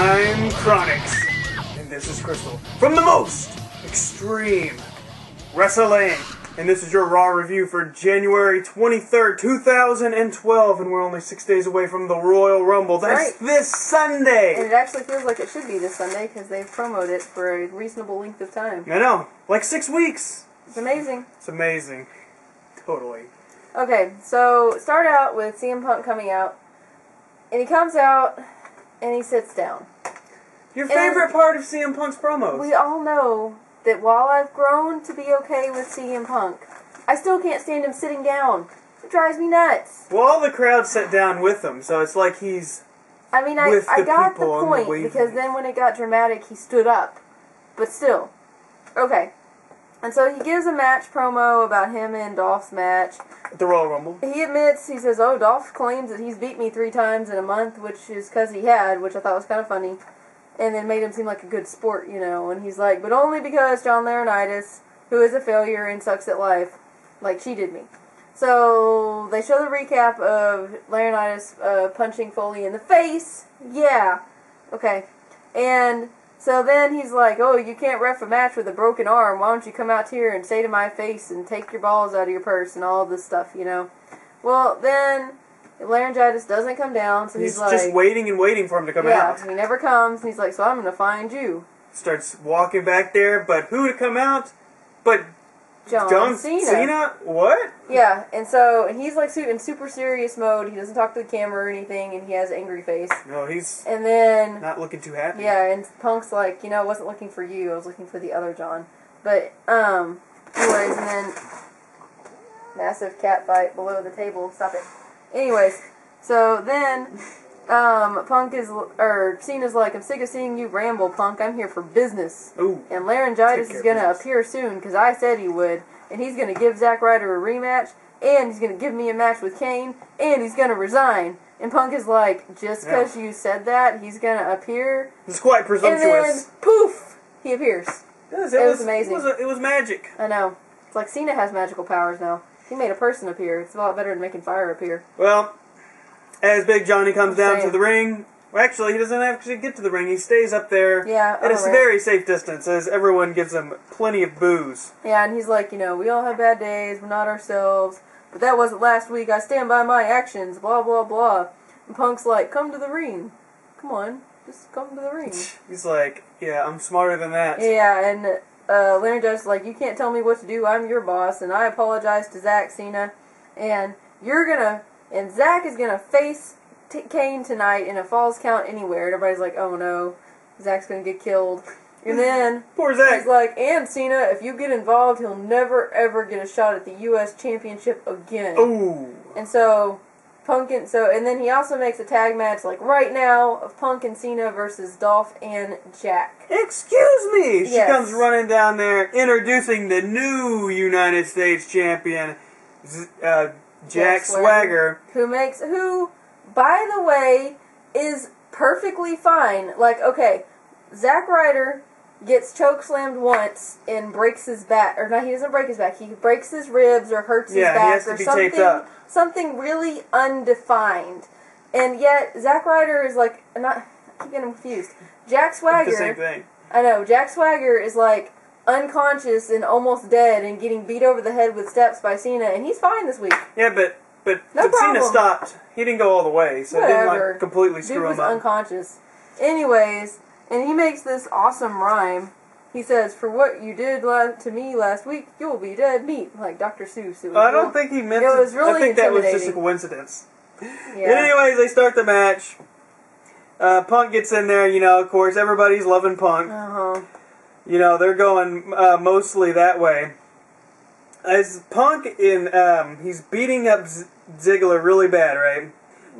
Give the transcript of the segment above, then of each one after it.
I'm Chronix, and this is Crystal from the most extreme wrestling, and this is your Raw review for January 23rd, 2012, and we're only 6 days away from the Royal Rumble. That's right. This Sunday! And it actually feels like it should be this Sunday, because they've promoted it for a reasonable length of time. I know, like 6 weeks! It's amazing. It's amazing. Totally. Okay, so start out with CM Punk coming out, and he comes out, and he sits down. Your favorite part of CM Punk's promos. We all know that while I've grown to be okay with CM Punk, I still can't stand him sitting down. It drives me nuts. Well, all the crowd sat down with him, so it's like he's I got the point, because then when it got dramatic, he stood up. But still. Okay. And so he gives a match promo about him and Dolph's match. The Royal Rumble. He admits, he says, oh, Dolph claims that he's beat me 3 times in a month, which is because he had, which I thought was kind of funny. And then made him seem like a good sport, you know. And he's like, but only because John Laurinaitis, who is a failure and sucks at life, like she did me. So they show the recap of Laurinaitis punching Foley in the face. Yeah. Okay. And so then he's like, oh, you can't ref a match with a broken arm. Why don't you come out here and say to my face and take your balls out of your purse and all this stuff, you know? Well, then Laurinaitis doesn't come down, so he's like... He's just waiting and waiting for him to come out. Yeah, he never comes, and he's like, so I'm going to find you. Starts walking back there, but who to come out? But John Cena? What? Yeah, and he's like in super serious mode. He doesn't talk to the camera or anything, and he has an angry face. No, he's not looking too happy. Yeah, and Punk's like, you know, I wasn't looking for you, I was looking for the other John. But, anyways, and then massive cat fight below the table. Stop it. Anyways, so then Cena's like, I'm sick of seeing you ramble, Punk. I'm here for business. Ooh, and Laurinaitis is going to appear soon, because I said he would. And he's going to give Zack Ryder a rematch, and he's going to give me a match with Kane, and he's going to resign. And Punk is like, just because you said that, he's going to appear. It's quite presumptuous. And then, poof, he appears. It was amazing. It was magic. I know. It's like Cena has magical powers now. He made a person appear. It's a lot better than making fire appear. Well, as Big Johnny comes down to the ring, well, actually, he doesn't actually get to the ring. He stays up there at a very safe distance as everyone gives him plenty of booze. Yeah, and he's like, you know, we all have bad days. We're not ourselves. But that wasn't last week. I stand by my actions. Blah, blah, blah. And Punk's like, come to the ring. Come on. Just come to the ring. He's like, yeah, I'm smarter than that. Yeah, and Laurinaitis is like, you can't tell me what to do. I'm your boss. And I apologize to Zack Cena. And Zack is going to face Kane tonight in a Falls Count Anywhere. And everybody's like, oh no, Zack's going to get killed. And then poor Zack. He's like, and Cena, if you get involved, he'll never ever get a shot at the U.S. Championship again. Ooh. And so and then he also makes a tag match, like right now, of Punk and Cena versus Dolph and Jack. Excuse me! She comes running down there, introducing the new United States champion, Jack Swagger. Who, by the way, is perfectly fine. Like, okay, Zack Ryder gets chokeslammed once and breaks his back. Or no, he doesn't break his back. He breaks his ribs or hurts his back. He has to be taped up. Something really undefined. And yet, Zack Ryder is like, I keep getting confused. Jack Swagger. It's the same thing. I know. Jack Swagger is like unconscious and almost dead and getting beat over the head with steps by Cena, and he's fine this week. Yeah, but Cena stopped. He didn't go all the way, so it didn't like completely screw him up. Dude was unconscious. Anyways, and he makes this awesome rhyme. He says, for what you did to me last week, you'll be dead meat. Like Dr. Seuss. I don't think he meant it. It was really I think that was just a coincidence. Yeah. Anyways, they start the match. Punk gets in there, you know, of course, everybody's loving Punk. Uh-huh. You know, they're going mostly that way. As Punk he's beating up Ziggler really bad, right?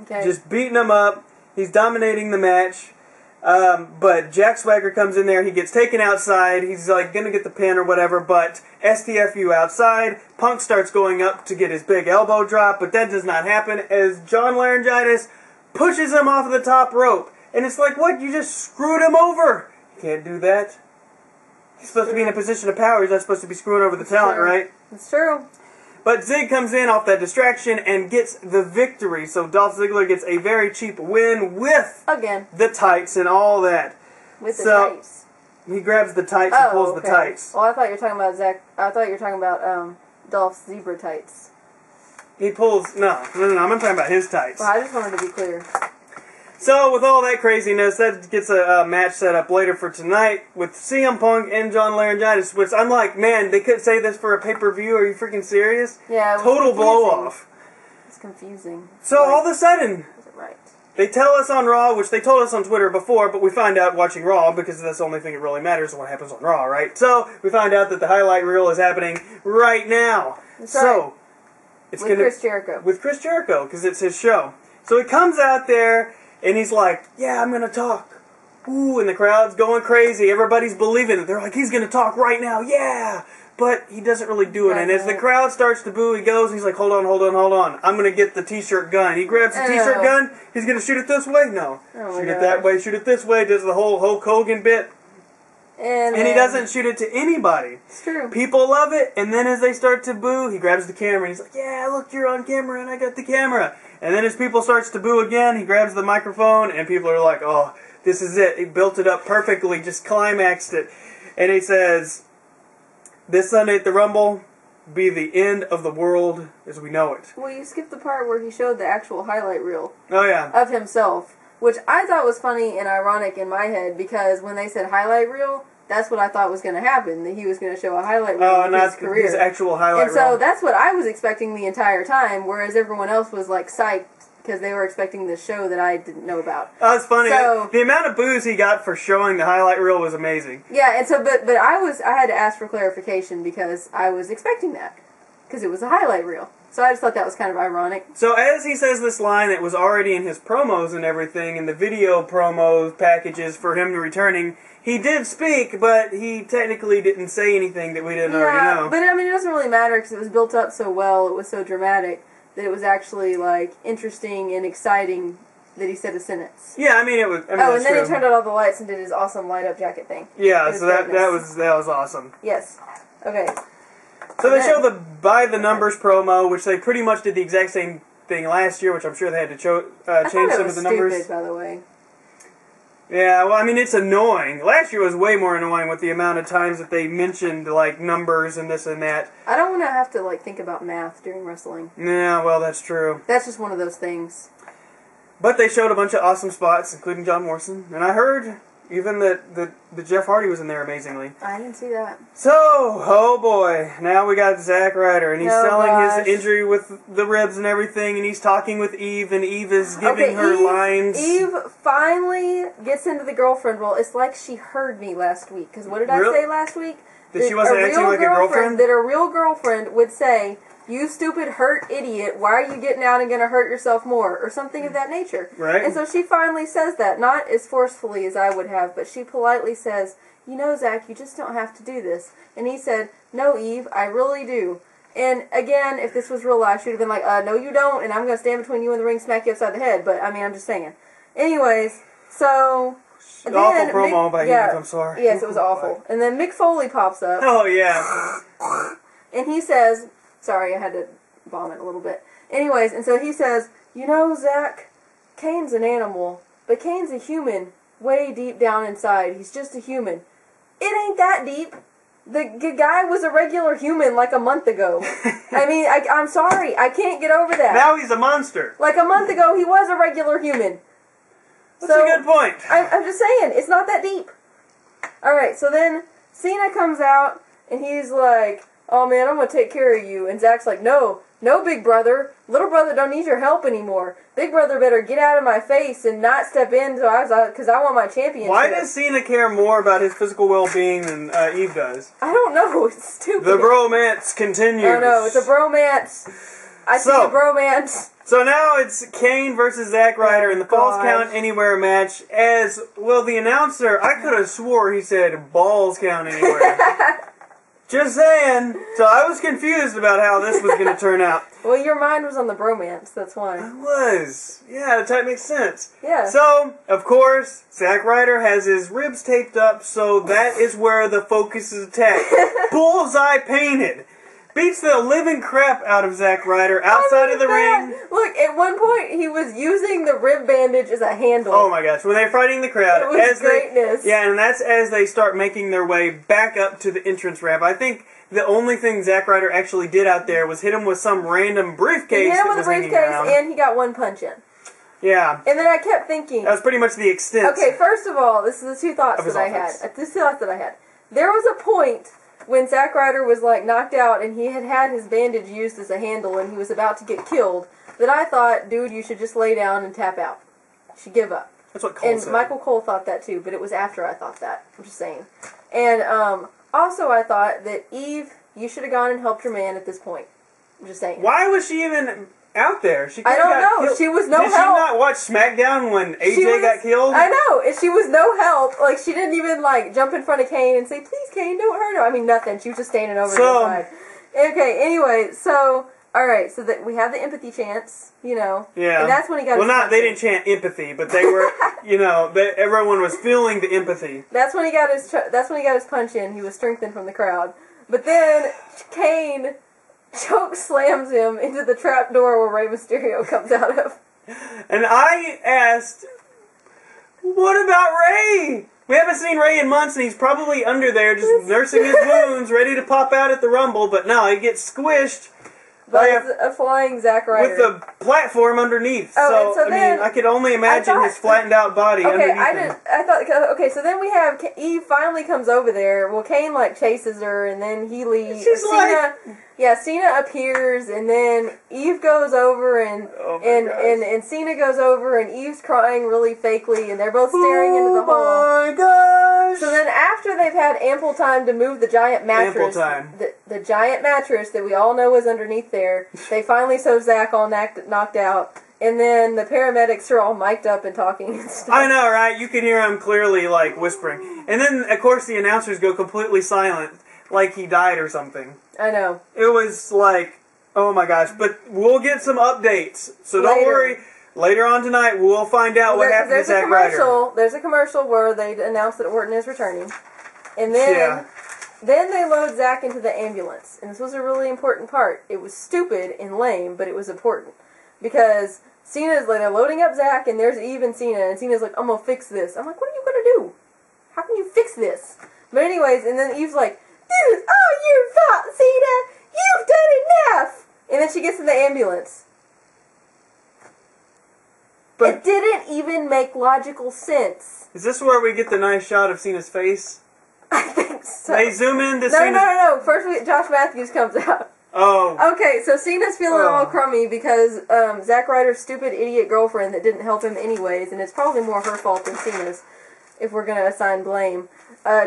Okay. Just beating him up. He's dominating the match. But Jack Swagger comes in there, he gets taken outside, he's like gonna get the pin or whatever, but STFU outside, Punk starts going up to get his big elbow drop, but that does not happen as John Laurinaitis pushes him off of the top rope. And it's like, what? You just screwed him over! You can't do that. He's supposed to be in a position of power, he's not supposed to be screwing over the talent, right? It's true. But Zig comes in off that distraction and gets the victory. So Dolph Ziggler gets a very cheap win with the tights and all that. With the tights. He grabs the tights and pulls the tights. Well, I thought you were talking about I thought you were talking about Dolph's zebra tights. He pulls... No. I'm talking about his tights. Well, I just wanted to be clear. So, with all that craziness, that gets a match set up later for tonight with CM Punk and John Laurinaitis, which I'm like, man, they could say this for a pay-per-view. Are you freaking serious? Yeah, it was total blow-off. It's confusing. So, all of a sudden... Is it right? They tell us on Raw, which they told us on Twitter before, but we find out watching Raw, because that's the only thing that really matters, what happens on Raw, right? So, we find out that the highlight reel is happening right now. That's so, right. it's With Chris Jericho. With Chris Jericho, because it's his show. So he comes out there, and he's like, yeah, I'm going to talk. Ooh, and the crowd's going crazy. Everybody's believing it. They're like, he's going to talk right now, yeah! But he doesn't really do it. And as the crowd starts to boo, he goes, he's like, hold on. I'm going to get the t-shirt gun. He grabs the t-shirt gun. He's going to shoot it this way? No. Shoot it that way, shoot it this way. Does the whole Hulk Hogan bit. And he doesn't shoot it to anybody. It's true. People love it. And then as they start to boo, he grabs the camera. And he's like, yeah, look, you're on camera and I got the camera. And then as people starts to boo again, he grabs the microphone. And people are like, oh, this is it. He built it up perfectly, just climaxed it. And he says... This Sunday at the Rumble be the end of the world as we know it. Well, you skipped the part where he showed the actual highlight reel. Oh, yeah. Of himself, which I thought was funny and ironic in my head, because when they said highlight reel, that's what I thought was going to happen, that he was going to show a highlight reel of his career. His actual highlight reel. And so that's what I was expecting the entire time, whereas everyone else was like psyched because they were expecting this show that I didn't know about. Oh, it's funny. So, the amount of boos he got for showing the highlight reel was amazing. Yeah, and so, but I had to ask for clarification because I was expecting that, because it was a highlight reel. So I just thought that was kind of ironic. So as he says this line that was already in his promos and everything, in the video promos packages for him returning, he did speak, but he technically didn't say anything that we didn't already know. But I mean, it doesn't really matter because it was built up so well, it was so dramatic, that it was actually, like, interesting and exciting that he said a sentence. Yeah, I mean, it was... and then he turned on all the lights and did his awesome light-up jacket thing. Yeah, so that was awesome. Yes. Okay. So they show the By the Numbers promo, which they pretty much did the exact same thing last year, which I'm sure they had to change some of the numbers. Stupid, by the way. Yeah, well, I mean, it's annoying. Last year was way more annoying with the amount of times that they mentioned, like, numbers and this and that. I don't want to have to, like, think about math during wrestling. Yeah, well, that's true. That's just one of those things. But they showed a bunch of awesome spots, including John Morrison. And I heard even that the Jeff Hardy was in there amazingly. I didn't see that. So, oh boy, now we got Zack Ryder, and he's selling his injury with the ribs and everything, and he's talking with Eve, and Eve is giving her lines. Eve finally gets into the girlfriend role. It's like she heard me last week, because what did I say last week? That she wasn't acting like a girlfriend? That a real girlfriend would say, you stupid, hurt idiot, why are you getting out and going to hurt yourself more? Or something of that nature. Right. And so she finally says that, not as forcefully as I would have, but she politely says, you know, Zach, you just don't have to do this. And he said, no, Eve, I really do. And again, if this was real life, she would have been like, no, you don't, and I'm going to stand between you and the ring, smack you upside the head. But, I mean, I'm just saying. Anyways, so... Awful promo by Eve, I'm sorry. Yes, it was awful. And then Mick Foley pops up. Oh, yeah. And he says... Sorry, I had to vomit a little bit. Anyways, and so he says, you know, Zach, Kane's an animal, but Kane's a human way deep down inside. He's just a human. It ain't that deep. The guy was a regular human like a month ago. I mean, I'm sorry. I can't get over that. Now he's a monster. Like a month ago, he was a regular human. That's a good point. I'm just saying, it's not that deep. Alright, so then Cena comes out, and he's like... Oh man, I'm going to take care of you. And Zach's like, no, big brother. Little brother don't need your help anymore. Big brother better get out of my face and not step in because I want my championship. Why does Cena care more about his physical well-being than Eve does? I don't know. It's stupid. The bromance continues. I know, it's a bromance. I see a bromance. So now it's Kane versus Zack Ryder in the Falls Count Anywhere match. As, well, the announcer, I could have swore he said Balls Count Anywhere. Just saying. So I was confused about how this was going to turn out. Well, your mind was on the bromance, that's why. I was. Yeah, that makes sense. Yeah. So, of course, Zack Ryder has his ribs taped up, so that is where the focus is attacked. Bullseye painted. beats the living crap out of Zack Ryder outside of the ring. Look, at one point he was using the rib bandage as a handle. Oh my gosh, when they're fighting the crowd. It was greatness. And that's as they start making their way back up to the entrance ramp. I think the only thing Zack Ryder actually did out there was hit him with some random briefcase. He hit him with a briefcase, and he got one punch in. Yeah. And then I kept thinking... That was pretty much the extent. Okay, first of all, this is the two thoughts that I had. There was a point when Zack Ryder was, like, knocked out and he had his bandage used as a handle and he was about to get killed, that I thought, dude, you should just lay down and tap out. You should give up. That's what Cole said. And Michael Cole thought that, too, but it was after I thought that. I'm just saying. And, also I thought that, Eve, you should have gone and helped your man at this point. I'm just saying. Why was she even... out there? I don't know. Killed. She was no help. Did she not watch SmackDown when AJ got killed? I know. And she was no help. Like, she didn't even, like, jump in front of Kane and say, please, Kane, don't hurt him. I mean, nothing. She was just standing over to the side. Okay, anyway, so, alright, so that we have the empathy chants, you know. Yeah. And that's when he got they didn't chant empathy, but they were, you know, everyone was feeling the empathy. That's when he got his punch in. He was strengthened from the crowd. But then, Kane... choke slams him into the trap door where Rey Mysterio comes out of. And I asked, what about Rey? We haven't seen Rey in months and he's probably under there just nursing his wounds, ready to pop out at the Rumble, but no, he gets squished by a flying Zack Ryder. With the platform underneath. Oh, so I mean, I could only imagine his flattened out body underneath him. Okay, so then we have, Eve finally comes over there. Well, Kane, like, chases her, and then he leaves. Cena appears, and then Eve goes over, and Cena goes over, and Eve's crying really fakely, and they're both staring into the hole. Oh my gosh! So then after they've had ample time to move the giant mattress, the giant mattress that we all know is underneath there, they finally sew Zack all knocked out, and then the paramedics are all mic'd up and talking and stuff. I know, right? You can hear them clearly, like, whispering. And then, of course, the announcers go completely silent, like he died or something. I know. It was like, oh my gosh. But we'll get some updates. So don't worry. Later on tonight, we'll find out what happened to Zack Ryder. There's a commercial where they announced that Orton is returning. And then they load Zack into the ambulance. And this was a really important part. It was stupid and lame, but it was important. Because Cena's like, they're loading up Zack, and there's Eve and Cena. And Cena's like, I'm going to fix this. I'm like, what are you going to do? How can you fix this? But anyways, and then Eve's like, this is all your fault, Cena! You've done enough! And then she gets in the ambulance. But it didn't even make logical sense. Is this where we get the nice shot of Cena's face? I think so. They zoom in to No. First, Josh Matthews comes out. Oh. Okay, so Cena's feeling all crummy because Zack Ryder's stupid idiot girlfriend that didn't help him anyways, and it's probably more her fault than Cena's, if we're going to assign blame.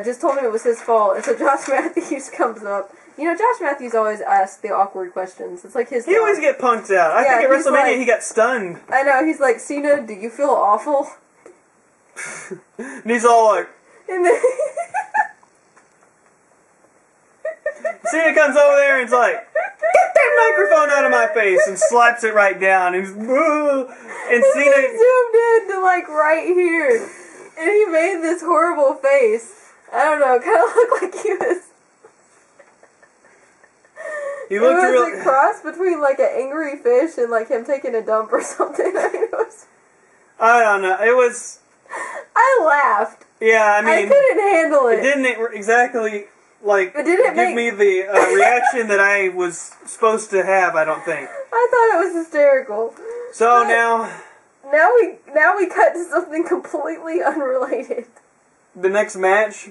Just told him it was his fault, and so Josh Matthews comes up. You know, Josh Matthews always asks the awkward questions. It's like his He always get punked out. I think at WrestleMania he got stunned. I know, he's like, Cena, do you feel awful? And he's all like... And then... Cena comes over there and is like, get that microphone out of my face, and slaps it right down. And Cena zoomed in to, like, right here. And he made this horrible face. I don't know, kind of looked like he was... He looked it was a cross between, like, an angry fish and, like, him taking a dump or something. I mean, it was... I don't know. It was... I laughed. Yeah, I mean... I couldn't handle it. It didn't exactly, like, give me the reaction that I was supposed to have, I don't think. I thought it was hysterical. So Now we cut to something completely unrelated. The next match,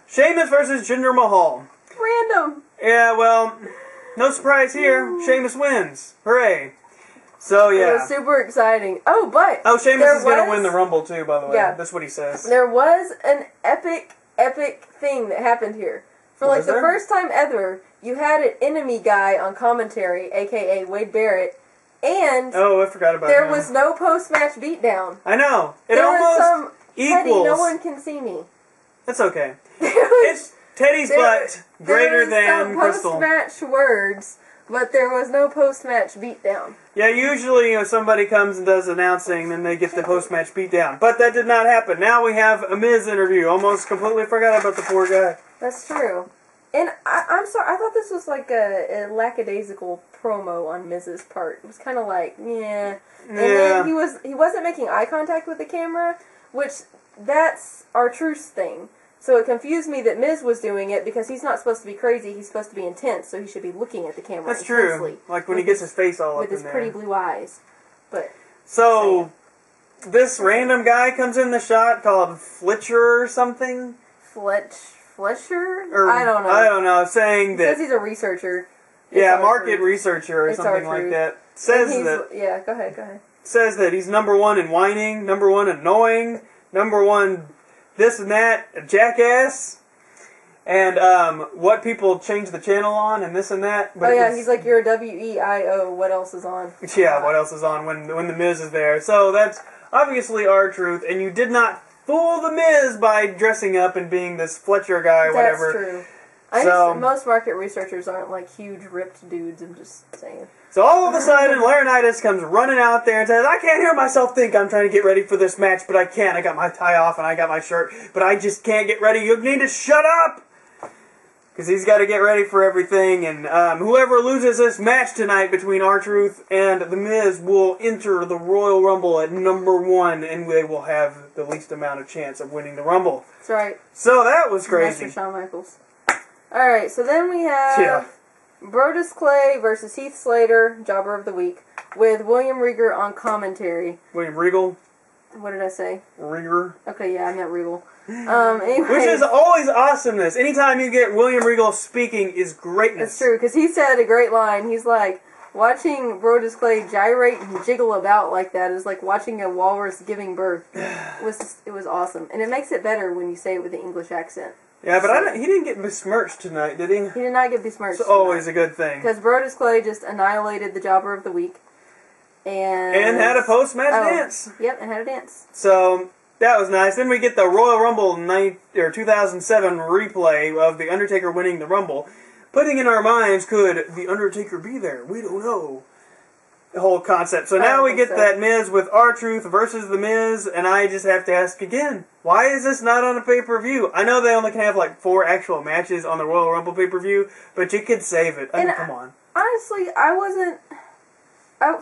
Sheamus versus Jinder Mahal. Random. Yeah, well, no surprise here. Sheamus wins. Hooray. So, yeah. It was super exciting. Oh, but... Oh, Sheamus is going to win the Rumble, too, by the way. Yeah. That's what he says. There was an epic thing that happened here. For, like, the first time ever, you had an enemy guy on commentary, a.k.a. Wade Barrett, and... Oh, I forgot about that. There was no post-match beatdown. I know. There was some equals. No one can see me. That's okay. It's Teddy's butt greater than Crystal. Post-match words, but there was no post-match beatdown. Yeah, usually somebody comes and does announcing, then they get the post-match beatdown. But that did not happen. Now we have a Miz interview. Almost completely forgot about the poor guy. That's true. And I'm sorry, I thought this was like a lackadaisical promo on Miz's part. It was kind of like, yeah. And then he wasn't making eye contact with the camera, which that's R-Truth's thing. So it confused me that Miz was doing it because he's not supposed to be crazy. He's supposed to be intense, so he should be looking at the camera. That's true. Like when he gets his face all up in there. With his pretty blue eyes. But so this random guy comes in the shot called Fletcher or something. Fletcher? Or, I don't know. Saying that... He says he's a researcher. Yeah, market researcher or something like that. Says that... Yeah, go ahead. Says that he's number one in whining, number one annoying, number one this and that, a jackass, and what people change the channel on and this and that. But he's like, you're a WEIO, what else is on? Yeah, what else is on when the Miz is there. So that's obviously R-Truth, and you did not fool the Miz by dressing up and being this Fletcher guy or whatever. That's true. Most market researchers aren't like huge ripped dudes, I'm just saying. So all of a sudden, Laurinaitis comes running out there and says, I can't hear myself think I'm trying to get ready for this match, but I can't. I got my tie off and I got my shirt, but I just can't get ready. You need to shut up! Because he's got to get ready for everything, and whoever loses this match tonight between R-Truth and The Miz will enter the Royal Rumble at number 1, and they will have the least amount of chance of winning the Rumble. That's right. So that was crazy. Master Shawn Michaels. Alright, so then we have Brodus Clay versus Heath Slater, Jobber of the Week, with William Regal on commentary. William Regal? What did I say? Regal. Okay, yeah, I meant Regal. Anyways, which is always awesomeness. Anytime you get William Regal speaking is greatness. It's true, because he said a great line. He's like, watching Brodus Clay gyrate and jiggle about like that is like watching a walrus giving birth. It was awesome. And it makes it better when you say it with an English accent. Yeah, but he didn't get besmirched tonight, did he? He did not get besmirched. It's always a good thing. Because Brodus Clay just annihilated the Jobber of the Week. And had a post-match dance. Yep, and had a dance. So that was nice. Then we get the Royal Rumble 2007 replay of The Undertaker winning the Rumble. Putting in our minds, could The Undertaker be there? We don't know. The whole concept. So now we get that Miz with R-Truth versus The Miz, and I just have to ask again, why is this not on a pay-per-view? I know they only can have like 4 actual matches on the Royal Rumble pay-per-view, but you could save it. I mean, come on. Honestly, I wasn't...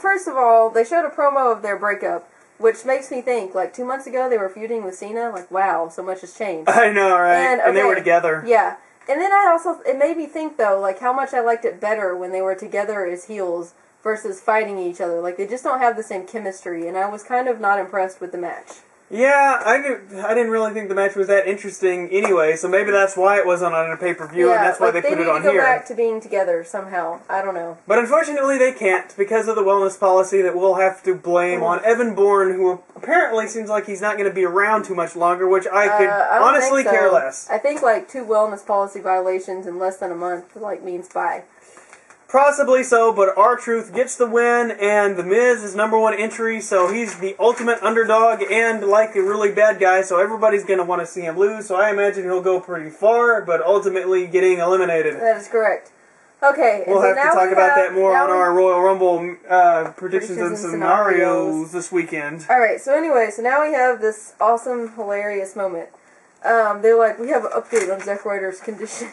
first of all, they showed a promo of their breakup, which makes me think, like, 2 months ago they were feuding with Cena. Like, wow, so much has changed. I know, right? And they were together. Yeah. And then it made me think, though, like, how much I liked it better when they were together as heels versus fighting each other. Like, they just don't have the same chemistry, and I was kind of not impressed with the match. Yeah, I didn't really think the match was that interesting anyway, so maybe that's why it wasn't on a pay-per-view, and that's why they put it on here. They need to go back to being together somehow. I don't know. But unfortunately they can't, because of the wellness policy that we'll have to blame on Evan Bourne, who apparently seems like he's not going to be around too much longer, which I could honestly care less. I think, like, 2 wellness policy violations in less than a month, like, means bye. Possibly so, but R-Truth gets the win, and The Miz is number 1 entry, so he's the ultimate underdog and like a really bad guy, so everybody's going to want to see him lose, so I imagine he'll go pretty far, but ultimately getting eliminated. That is correct. Okay, we'll have to talk about that more on our Royal Rumble predictions and scenarios this weekend. Alright, so anyway, so now we have this awesome, hilarious moment. They're like, we have an update on Zack Ryder's condition.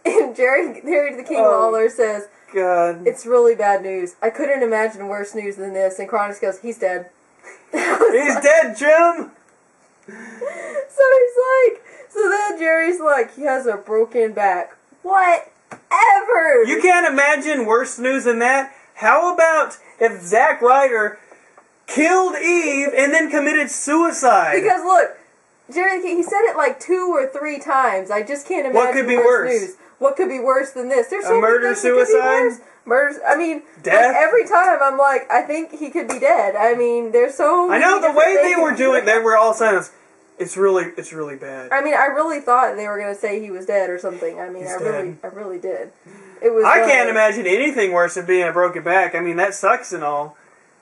And Jerry the King Lawler says, God. It's really bad news. I couldn't imagine worse news than this. And Cronus goes, he's dead. He's dead, Jim! So then Jerry's like, he has a broken back. Whatever! You can't imagine worse news than that? How about if Zack Ryder killed Eve and then committed suicide? Because look, Jerry the King, he said it like 2 or 3 times. I just can't imagine what could be worse news. What could be worse than this? There's so a murder suicide? Murders. I mean, death. Like, every time I'm like, I think he could be dead. I mean, there's so many I know the way they were doing. It. They were all saying, it's really bad. I mean, I really thought they were going to say he was dead or something. I mean, I really did. It was. I can't imagine anything worse than being a broken back. I mean, that sucks and all.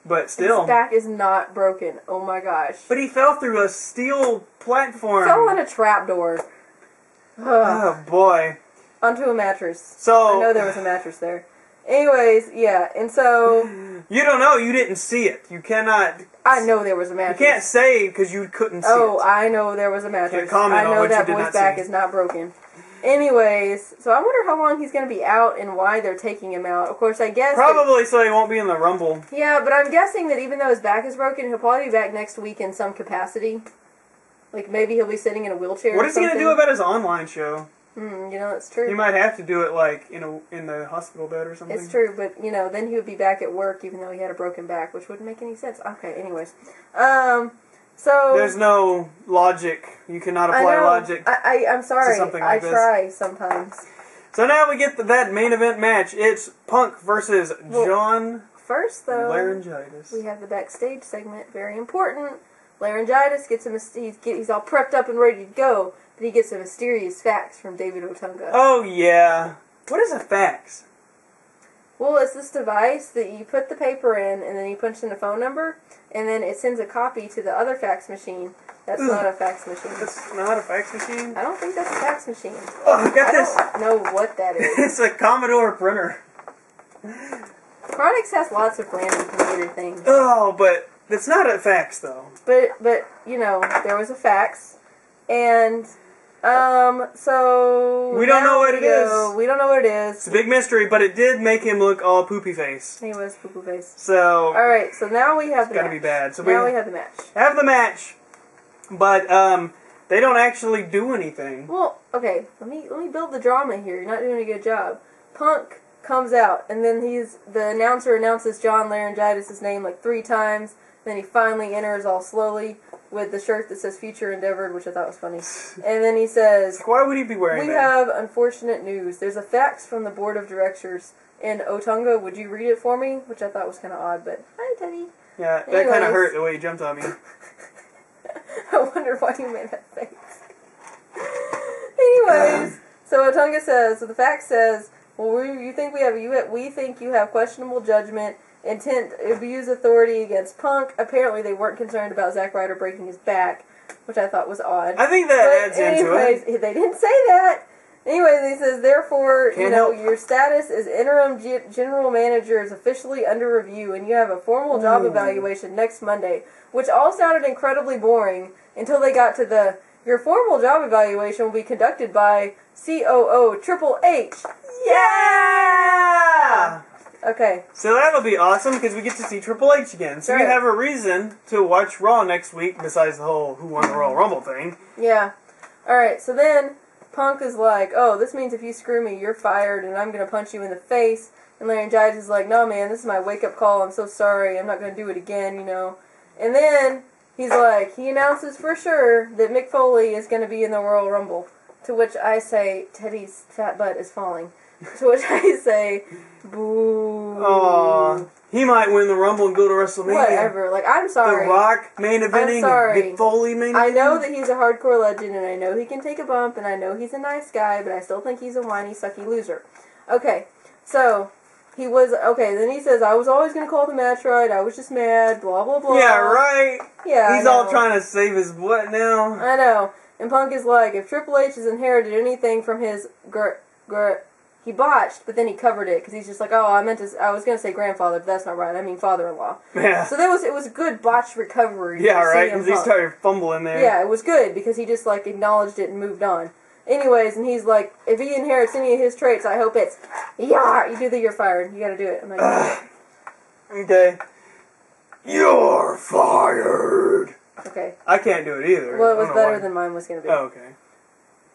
But still. His back is not broken. Oh my gosh. But he fell through a steel platform. Fell in a trapdoor. Oh, boy. Onto a mattress. So. I know there was a mattress there. Anyways, yeah, and so. You don't know. You didn't see it. You cannot. I know there was a mattress. You can't say because you couldn't see it. Oh, I know there was a mattress. Can't comment I know on what that you did boy's not back see. is not broken. Anyways, so I wonder how long he's going to be out and why they're taking him out. Of course, I guess... Probably so he won't be in the Rumble. Yeah, but I'm guessing that even though his back is broken, he'll probably be back next week in some capacity. Like, maybe he'll be sitting in a wheelchair What is he going to do about his online show? That's true. He might have to do it, like, in the hospital bed or something. It's true, but, then he would be back at work even though he had a broken back, which wouldn't make any sense. Okay, anyways. So... There's no logic. You cannot apply logic I'm sorry. to something like I try sometimes. So now we get that main event match. It's Punk versus John First, though, Laurinaitis. we have the backstage segment. Very important. Laurinaitis gets he's all prepped up and ready to go, but he gets a mysterious fax from David Otunga. Oh, yeah. What is a fax? Well, it's this device that you put the paper in, and then you punch in a phone number, and then it sends a copy to the other fax machine. That's not a fax machine. That's not a fax machine? I don't think that's a fax machine. Oh, I got this. I don't know what that is. It's a Commodore printer. Chronix has lots of random computer things. Oh, but it's not a fax, though. But there was a fax, and... so... We don't know what it is. We don't know what it is. It's a big mystery, but it did make him look all poopy face. He was poo-poo face. So... Alright, so now we have the match. It's gotta be bad. So now we have the match. Have the match, but, they don't actually do anything. Well, okay, let me build the drama here. You're not doing a good job. Punk comes out, and then the announcer announces John Laurinaitis' name like 3 times, then he finally enters all slowly with the shirt that says Future Endeavored, which I thought was funny. And then he says, Why would he be wearing that? We have unfortunate news. There's a fax from the board of directors in Otunga. Would you read it for me? Which I thought was kind of odd, but hi, Teddy. Yeah, that kind of hurt the way he jumped on me. I wonder why you made that face. Anyways, so Otunga says, so the fax says, well, we think you have questionable judgment, intent to abuse authority against Punk. Apparently, they weren't concerned about Zack Ryder breaking his back, which I thought was odd. I think that adds into it. They didn't say that. Anyways, he says, therefore, your status as interim general manager is officially under review, and you have a formal job evaluation next Monday, which all sounded incredibly boring until they got to your formal job evaluation will be conducted by COO Triple H. Yeah! Okay. So that'll be awesome because we get to see Triple H again. So we have a reason to watch Raw next week besides the whole Who Won the Royal Rumble thing. Yeah. Alright, so then Punk is like, oh, this means if you screw me, you're fired and I'm going to punch you in the face. And Laurinaitis is like, no, man, this is my wake-up call. I'm so sorry. I'm not going to do it again, And then he's like, he announces for sure that Mick Foley is going to be in the Royal Rumble. To which I say, Teddy's fat butt is falling. To which I say, boo. Aww. He might win the Rumble and go to WrestleMania. Whatever. Like, I'm sorry. The Rock main eventing. I'm sorry. Mick Foley main eventing. I know that he's a hardcore legend, and I know he can take a bump, and I know he's a nice guy, but I still think he's a whiny, sucky loser. Okay. So, then he says, I was always going to call the match right, I was just mad, blah, blah, blah. Yeah, right. Yeah, he's all trying to save his butt now. I know. And Punk is like, if Triple H has inherited anything from his he botched, but then he covered it because he's just like, oh, I was going to say grandfather, but that's not right. I mean father-in-law. Yeah. So it was a good botched recovery. Yeah, right. Because he started fumbling there. Yeah, it was good because he just like acknowledged it and moved on. Anyways, and he's like, if he inherits any of his traits, I hope it's you do you're fired. You got to do it. I'm like, okay. You're fired. Okay. I can't do it either. Well, it was better than mine was going to be. Oh, okay.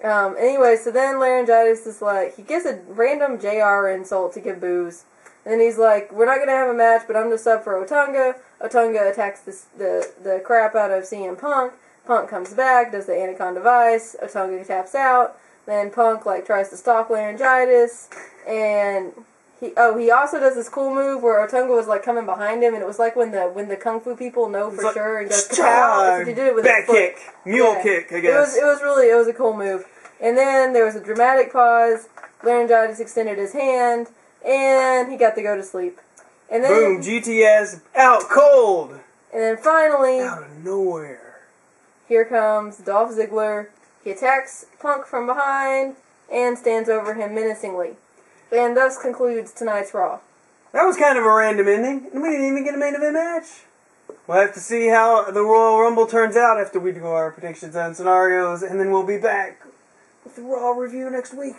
Anyway, so then Laurinaitis is like, he gives a random JR insult to give booze. And then he's like, we're not going to have a match, but I'm going to sub for Otunga. Otunga attacks the crap out of CM Punk. Punk comes back, does the Anaconda Vice. Otunga taps out. Then Punk, tries to stalk Laurinaitis. And he also does this cool move where Otunga was, coming behind him. And it was like when the Kung Fu people know for sure and goes, kapow. He did it with his foot. Back kick. Mule kick, I guess. It was a cool move. And then there was a dramatic pause. Laurinaitis extended his hand, and he got to go to sleep. And then boom, GTS out cold. And then finally, out of nowhere, here comes Dolph Ziggler. He attacks Punk from behind and stands over him menacingly. And thus concludes tonight's Raw. That was kind of a random ending, and we didn't even get a main event match. We'll have to see how the Royal Rumble turns out after we do our predictions and scenarios, and then we'll be back with the Raw review next week.